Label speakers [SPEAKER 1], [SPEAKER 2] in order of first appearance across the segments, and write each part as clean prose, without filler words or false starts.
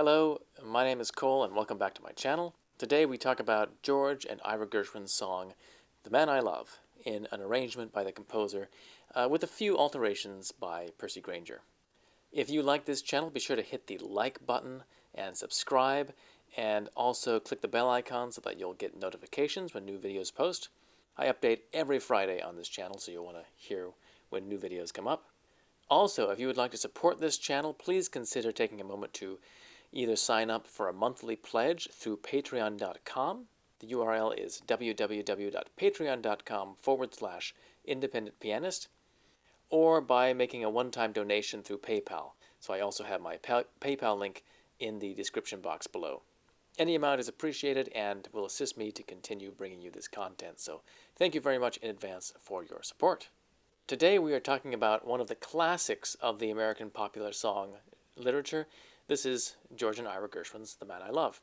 [SPEAKER 1] Hello, my name is Cole and welcome back to my channel. Today we talk about George and Ira Gershwin's song, The Man I Love, in an arrangement by the composer with a few alterations by Percy Grainger. If you like this channel, be sure to hit the like button and subscribe, and also click the bell icon so that you'll get notifications when new videos post. I update every Friday on this channel, so you'll want to hear when new videos come up. Also, if you would like to support this channel, please consider taking a moment to either sign up for a monthly pledge through patreon.com. The URL is www.patreon.com/independentpianist, or by making a one-time donation through PayPal. So I also have my PayPal link in the description box below. Any amount is appreciated and will assist me to continue bringing you this content. So thank you very much in advance for your support. Today we are talking about one of the classics of the American popular song literature. This is George and Ira Gershwin's The Man I Love.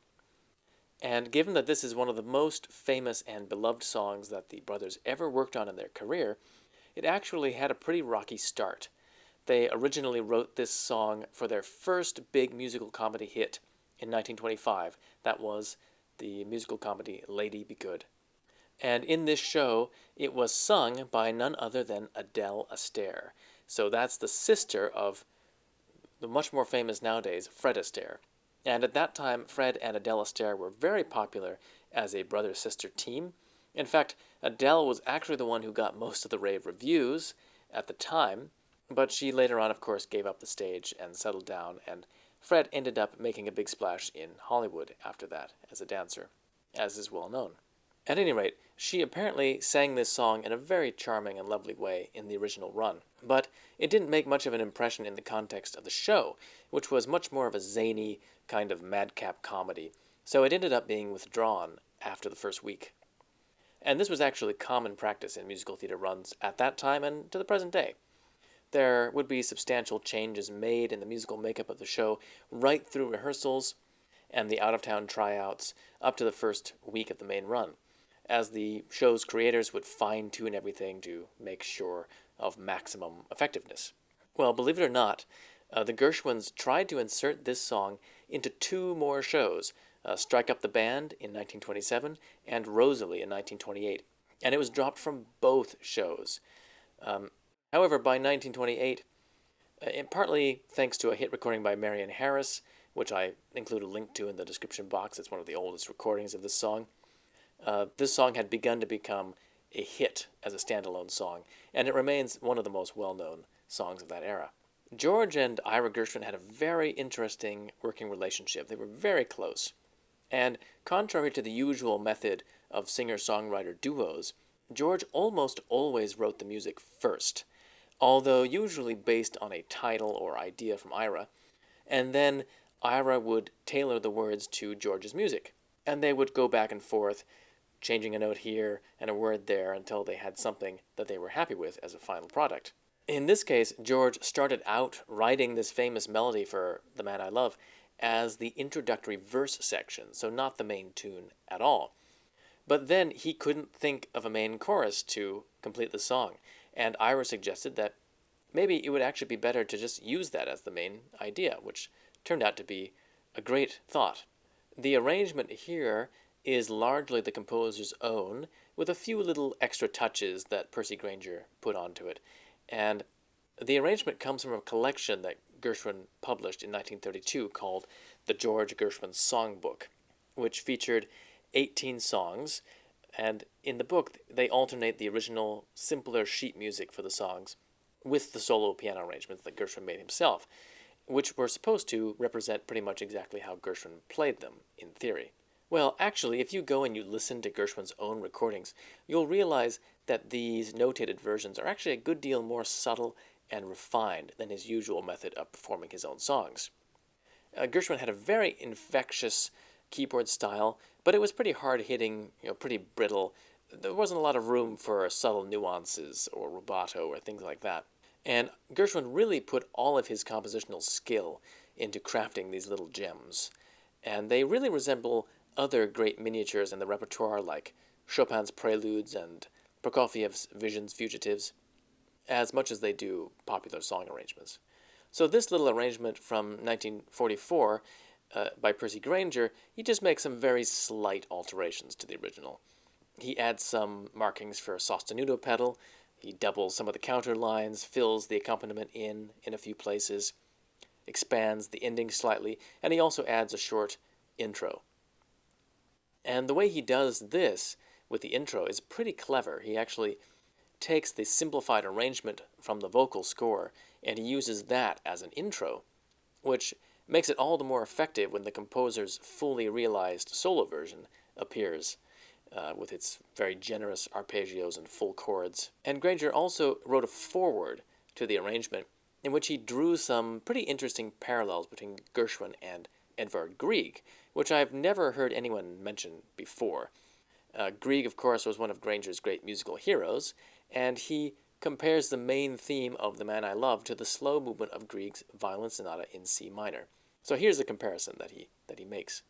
[SPEAKER 1] And given that this is one of the most famous and beloved songs that the brothers ever worked on in their career, it actually had a pretty rocky start. They originally wrote this song for their first big musical comedy hit in 1925. That was the musical comedy Lady Be Good. And in this show, it was sung by none other than Adele Astaire. So that's the sister of the much more famous nowadays Fred Astaire. And at that time, Fred and Adele Astaire were very popular as a brother-sister team. In fact, Adele was actually the one who got most of the rave reviews at the time, but she later on, of course, gave up the stage and settled down, and Fred ended up making a big splash in Hollywood after that as a dancer, as is well known. At any rate, she apparently sang this song in a very charming and lovely way in the original run, but it didn't make much of an impression in the context of the show, which was much more of a zany kind of madcap comedy, so it ended up being withdrawn after the first week. And this was actually common practice in musical theater runs at that time and to the present day. There would be substantial changes made in the musical makeup of the show right through rehearsals and the out-of-town tryouts up to the first week of the main run, as the show's creators would fine-tune everything to make sure of maximum effectiveness. Well, believe it or not, the Gershwins tried to insert this song into two more shows, Strike Up the Band in 1927 and Rosalie in 1928, and it was dropped from both shows. However, by 1928, partly thanks to a hit recording by Marion Harris, which I include a link to in the description box, it's one of the oldest recordings of this song had begun to become a hit as a standalone song, and it remains one of the most well-known songs of that era. George and Ira Gershwin had a very interesting working relationship. They were very close. And contrary to the usual method of singer-songwriter duos, George almost always wrote the music first, although usually based on a title or idea from Ira, and then Ira would tailor the words to George's music, and they would go back and forth, changing a note here and a word there until they had something that they were happy with as a final product. In this case, George started out writing this famous melody for The Man I Love as the introductory verse section, so not the main tune at all. But then he couldn't think of a main chorus to complete the song, and Ira suggested that maybe it would actually be better to just use that as the main idea, which turned out to be a great thought. The arrangement here is largely the composer's own, with a few little extra touches that Percy Grainger put onto it. And the arrangement comes from a collection that Gershwin published in 1932 called The George Gershwin Songbook, which featured 18 songs, and in the book they alternate the original, simpler sheet music for the songs with the solo piano arrangements that Gershwin made himself, which were supposed to represent pretty much exactly how Gershwin played them in theory. Well, actually, if you go and you listen to Gershwin's own recordings, you'll realize that these notated versions are actually a good deal more subtle and refined than his usual method of performing his own songs. Gershwin had a very infectious keyboard style, but it was pretty hard-hitting, pretty brittle. There wasn't a lot of room for subtle nuances or rubato or things like that. And Gershwin really put all of his compositional skill into crafting these little gems. And they really resemble other great miniatures in the repertoire like Chopin's Preludes and Prokofiev's Visions Fugitives, as much as they do popular song arrangements. So this little arrangement from 1944 by Percy Grainger, he just makes some very slight alterations to the original. He adds some markings for a sostenuto pedal, he doubles some of the counter lines, fills the accompaniment in a few places, expands the ending slightly, and he also adds a short intro. And the way he does this with the intro is pretty clever. He actually takes the simplified arrangement from the vocal score and he uses that as an intro, which makes it all the more effective when the composer's fully realized solo version appears, with its very generous arpeggios and full chords. And Grainger also wrote a foreword to the arrangement in which he drew some pretty interesting parallels between Gershwin and Edvard Grieg, which I've never heard anyone mention before. Grieg, of course, was one of Grainger's great musical heroes, and he compares the main theme of The Man I Love to the slow movement of Grieg's Violin Sonata in C minor. So here's the comparison that he makes.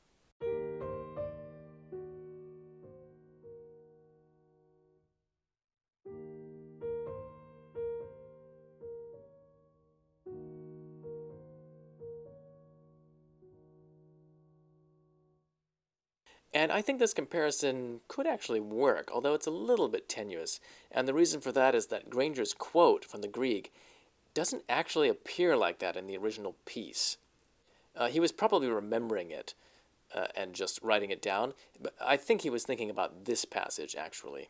[SPEAKER 1] And I think this comparison could actually work, although it's a little bit tenuous. And the reason for that is that Grainger's quote from the Grieg doesn't actually appear like that in the original piece. He was probably remembering it and just writing it down, but I think he was thinking about this passage, actually.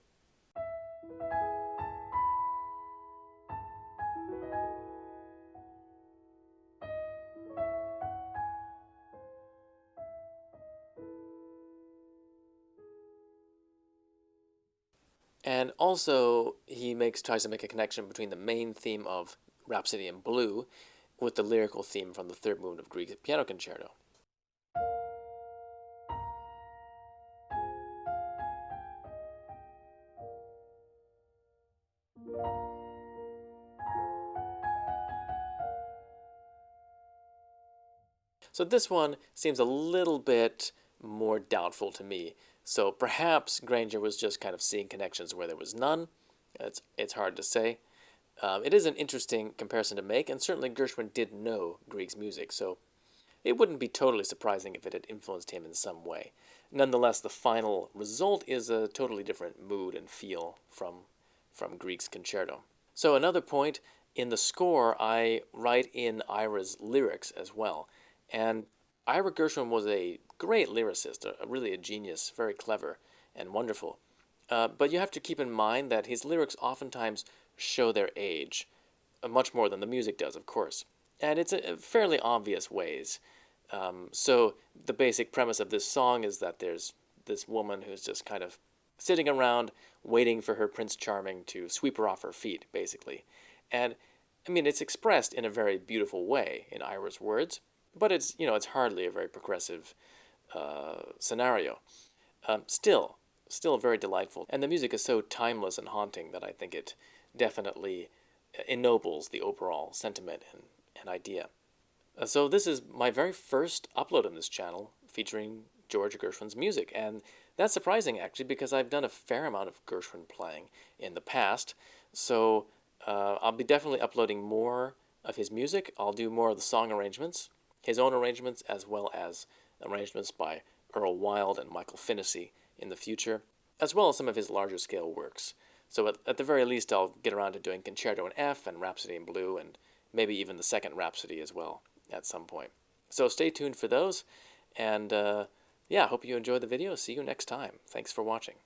[SPEAKER 1] And also, he tries to make a connection between the main theme of Rhapsody in Blue with the lyrical theme from the third movement of Grieg's Piano Concerto. So this one seems a little bit more doubtful to me. So perhaps Grainger was just kind of seeing connections where there was none. It's hard to say. It is an interesting comparison to make, and certainly Gershwin did know Grieg's music, so it wouldn't be totally surprising if it had influenced him in some way. Nonetheless, the final result is a totally different mood and feel from Grieg's concerto. So another point, in the score, I write in Ira's lyrics as well. And Ira Gershwin was a great lyricist, really a genius, very clever and wonderful. But you have to keep in mind that his lyrics oftentimes show their age, much more than the music does, of course. And it's in fairly obvious ways. So the basic premise of this song is that there's this woman who's just kind of sitting around waiting for her Prince Charming to sweep her off her feet, basically. And I mean, it's expressed in a very beautiful way in Ira's words, but it's hardly a very progressive scenario. Still very delightful, and the music is so timeless and haunting that I think it definitely ennobles the overall sentiment and idea. So this is my very first upload on this channel featuring George Gershwin's music, and that's surprising actually because I've done a fair amount of Gershwin playing in the past, so I'll be definitely uploading more of his music. I'll do more of the song arrangements, his own arrangements, as well as arrangements by Earl Wild and Michael Finnessy in the future, as well as some of his larger scale works. So at the very least, I'll get around to doing Concerto in F and Rhapsody in Blue, and maybe even the second Rhapsody as well at some point. So stay tuned for those, and yeah, hope you enjoyed the video. See you next time. Thanks for watching.